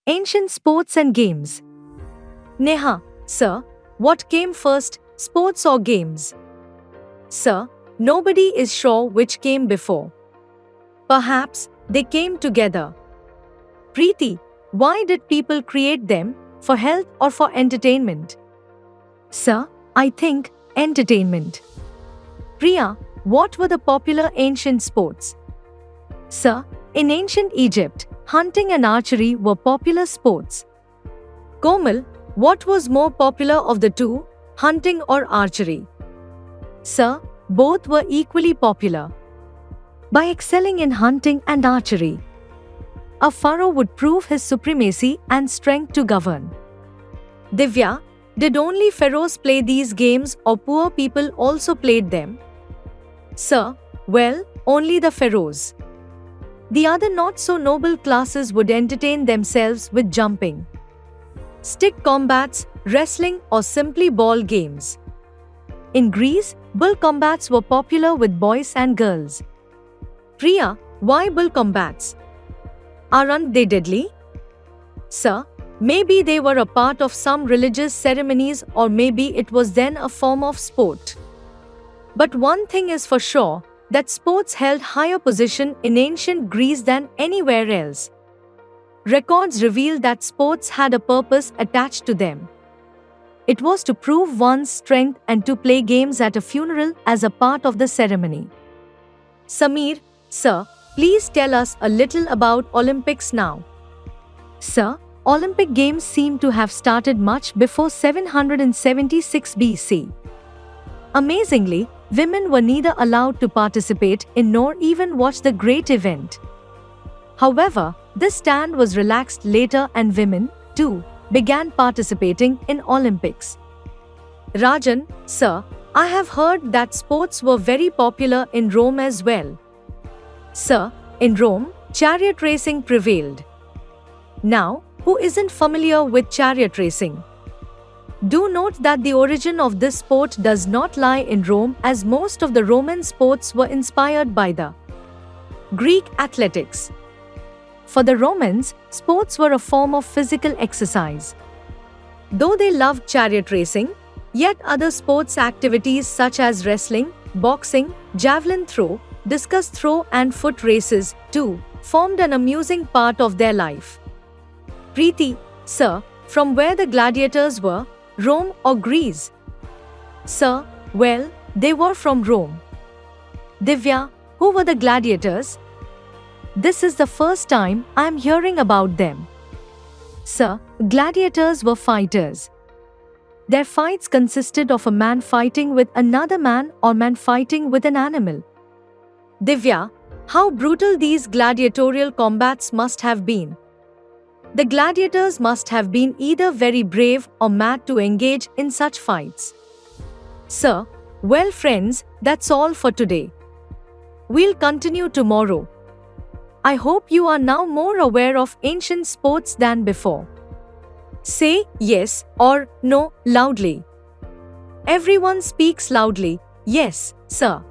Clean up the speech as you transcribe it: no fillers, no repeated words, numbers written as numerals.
Ancient sports and games. Neha, sir, what came first, sports or games? Sir, nobody is sure which came before. Perhaps they came together. Preeti, why did people create them, for health or for entertainment? Sir, I think entertainment. Priya, what were the popular ancient sports? Sir, in ancient Egypt, hunting and archery were popular sports. Komal, what was more popular of the two, hunting or archery? Sir, both were equally popular. By excelling in hunting and archery, a pharaoh would prove his supremacy and strength to govern. Divya, did only pharaohs play these games or poor people also played them? Sir, well, only the pharaohs. The other not-so-noble classes would entertain themselves with jumping, stick combats, wrestling or simply ball games. In Greece, bull combats were popular with boys and girls. Priya, why bull combats? Aren't they deadly? Sir, maybe they were a part of some religious ceremonies or maybe it was then a form of sport. But one thing is for sure, that sports held higher position in ancient Greece than anywhere else. Records reveal that sports had a purpose attached to them. It was to prove one's strength and to play games at a funeral as a part of the ceremony. Samir, sir, please tell us a little about Olympics now. Sir, Olympic Games seem to have started much before 776 BC. Amazingly, women were neither allowed to participate in nor even watch the great event. However, this stand was relaxed later and women, too, began participating in Olympics. Rajan, sir, I have heard that sports were very popular in Rome as well. Sir, in Rome, chariot racing prevailed. Now, who isn't familiar with chariot racing? Do note that the origin of this sport does not lie in Rome as most of the Roman sports were inspired by the Greek athletics. For the Romans, sports were a form of physical exercise. Though they loved chariot racing, yet other sports activities such as wrestling, boxing, javelin throw, discus throw and foot races, too, formed an amusing part of their life. Preeti, sir, from where the gladiators were, Rome or Greece? Sir, well, they were from Rome. Divya, who were the gladiators? This is the first time I am hearing about them. Sir, gladiators were fighters. Their fights consisted of a man fighting with another man or man fighting with an animal. Divya, how brutal these gladiatorial combats must have been. The gladiators must have been either very brave or mad to engage in such fights. Sir, well friends, that's all for today. We'll continue tomorrow. I hope you are now more aware of ancient sports than before. Say yes or no loudly. Everyone speaks loudly. Yes, sir.